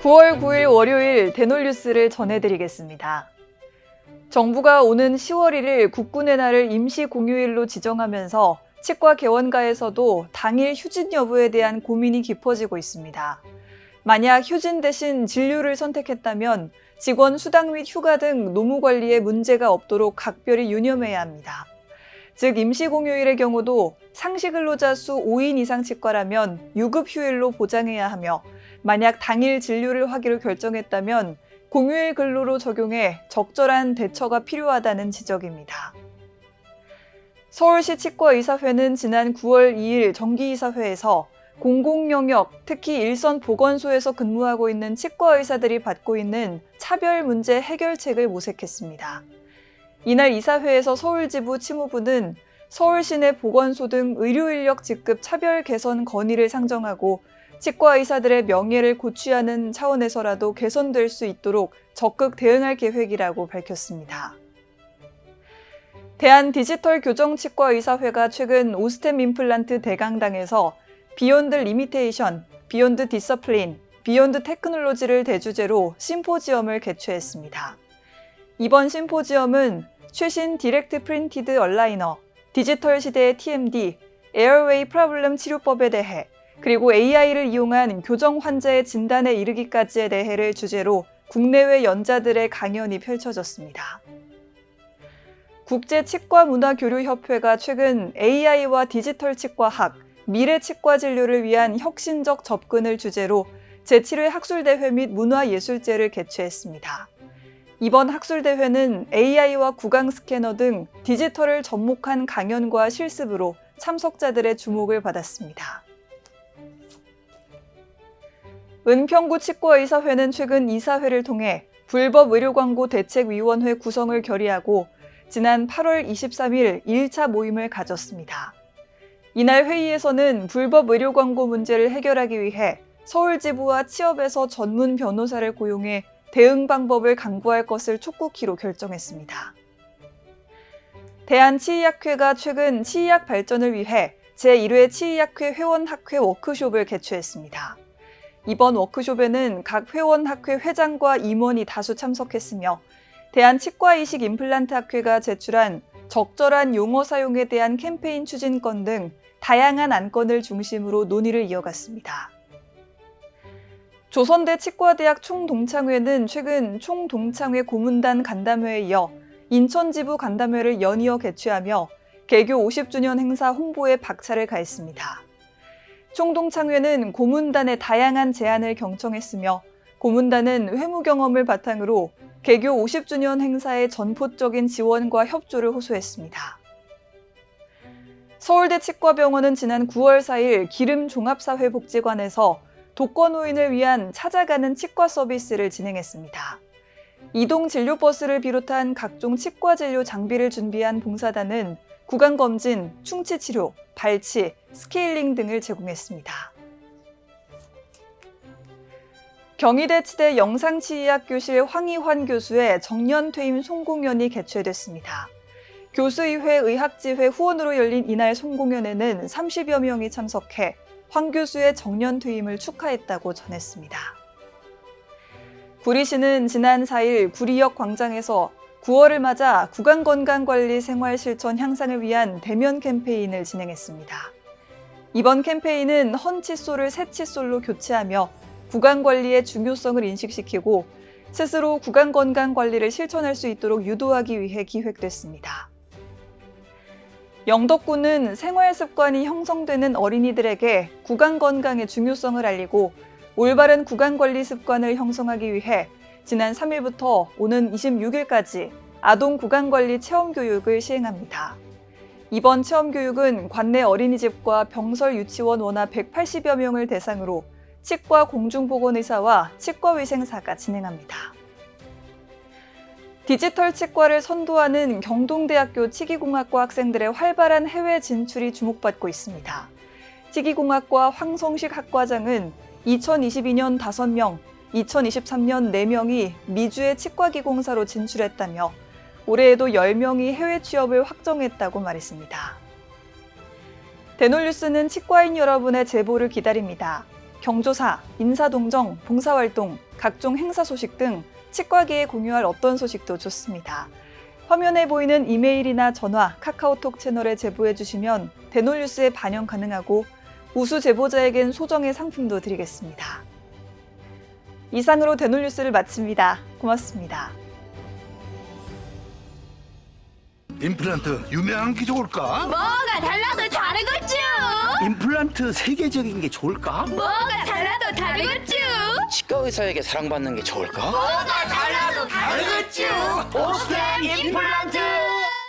9월 9일 월요일 대놀뉴스를 전해드리겠습니다. 정부가 오는 10월 1일 국군의 날을 임시 공휴일로 지정하면서 치과 개원가에서도 당일 휴진 여부에 대한 고민이 깊어지고 있습니다. 만약 휴진 대신 진료를 선택했다면 직원 수당 및 휴가 등 노무 관리에 문제가 없도록 각별히 유념해야 합니다. 즉 임시 공휴일의 경우도 상시 근로자 수 5인 이상 치과라면 유급 휴일로 보장해야 하며 만약 당일 진료를 하기로 결정했다면 공휴일 근로로 적용해 적절한 대처가 필요하다는 지적입니다. 서울시 치과의사회는 지난 9월 2일 정기이사회에서 공공영역, 특히 일선 보건소에서 근무하고 있는 치과의사들이 받고 있는 차별 문제 해결책을 모색했습니다. 이날 이사회에서 서울지부 치무부는 서울시내 보건소 등 의료인력 직급 차별 개선 건의를 상정하고 치과의사들의 명예를 고취하는 차원에서라도 개선될 수 있도록 적극 대응할 계획이라고 밝혔습니다. 대한디지털교정치과의사회가 최근 오스템 임플란트 대강당에서 비욘드 리미테이션, 비욘드 디서플린, 비욘드 테크놀로지를 대주제로 심포지엄을 개최했습니다. 이번 심포지엄은 최신 디렉트 프린티드 얼라이너, 디지털 시대의 TMD, 에어웨이 프로블럼 치료법에 대해 그리고 AI를 이용한 교정 환자의 진단에 이르기까지에 대해를 주제로 국내외 연자들의 강연이 펼쳐졌습니다. 국제치과문화교류협회가 최근 AI와 디지털 치과학, 미래 치과 진료를 위한 혁신적 접근을 주제로 제7회 학술대회 및 문화예술제를 개최했습니다. 이번 학술대회는 AI와 구강 스캐너 등 디지털을 접목한 강연과 실습으로 참석자들의 주목을 받았습니다. 은평구 치과의사회는 최근 이사회를 통해 불법 의료광고 대책위원회 구성을 결의하고 지난 8월 23일 1차 모임을 가졌습니다. 이날 회의에서는 불법 의료광고 문제를 해결하기 위해 서울지부와 치협에서 전문 변호사를 고용해 대응 방법을 강구할 것을 촉구키로 결정했습니다. 대한치의학회가 최근 치의학 발전을 위해 제1회 치의학회 회원학회 워크숍을 개최했습니다. 이번 워크숍에는 각 회원학회 회장과 임원이 다수 참석했으며 대한치과이식 임플란트학회가 제출한 적절한 용어 사용에 대한 캠페인 추진건 등 다양한 안건을 중심으로 논의를 이어갔습니다. 조선대 치과대학 총동창회는 최근 총동창회 고문단 간담회에 이어 인천지부 간담회를 연이어 개최하며 개교 50주년 행사 홍보에 박차를 가했습니다. 총동창회는 고문단의 다양한 제안을 경청했으며 고문단은 회무 경험을 바탕으로 개교 50주년 행사의 전폭적인 지원과 협조를 호소했습니다. 서울대 치과병원은 지난 9월 4일 기름종합사회복지관에서 독거노인을 위한 찾아가는 치과 서비스를 진행했습니다. 이동 진료버스를 비롯한 각종 치과 진료 장비를 준비한 봉사단은 구강검진, 충치치료, 발치, 스케일링 등을 제공했습니다. 경희대 치대 영상치의학교실 황희환 교수의 정년퇴임 송공연이 개최됐습니다. 교수의회 의학지회 후원으로 열린 이날 송공연에는 30여 명이 참석해 황 교수의 정년퇴임을 축하했다고 전했습니다. 구리시는 지난 4일 구리역 광장에서 9월을 맞아 구강건강관리 생활 실천 향상을 위한 대면 캠페인을 진행했습니다. 이번 캠페인은 헌 칫솔을 새 칫솔로 교체하며 구강관리의 중요성을 인식시키고 스스로 구강건강관리를 실천할 수 있도록 유도하기 위해 기획됐습니다. 영덕군은 생활습관이 형성되는 어린이들에게 구강건강의 중요성을 알리고 올바른 구강관리 습관을 형성하기 위해 지난 3일부터 오는 26일까지 아동 구강관리 체험교육을 시행합니다. 이번 체험교육은 관내 어린이집과 병설 유치원 원아 180여 명을 대상으로 치과 공중보건의사와 치과위생사가 진행합니다. 디지털 치과를 선도하는 경동대학교 치기공학과 학생들의 활발한 해외 진출이 주목받고 있습니다. 치기공학과 황성식 학과장은 2022년 5명, 2023년 4명이 미주의 치과기공사로 진출했다며 올해에도 10명이 해외 취업을 확정했다고 말했습니다. 대놀뉴스는 치과인 여러분의 제보를 기다립니다. 경조사, 인사동정, 봉사활동, 각종 행사 소식 등 치과계에 공유할 어떤 소식도 좋습니다. 화면에 보이는 이메일이나 전화, 카카오톡 채널에 제보해 주시면 대놀뉴스에 반영 가능하고 우수 제보자에겐 소정의 상품도 드리겠습니다. 이상으로 대놀뉴스를 마칩니다. 고맙습니다. 임플란트 유명한 게 좋을까? 뭐가 달라도 다르겠죠. 임플란트 세계적인 게 좋을까? 뭐가 달라도 다르겠죠. 치과 의사에게 사랑받는 게 좋을까? 뭐가 달라도 다르겠죠. 오스템 임플란트!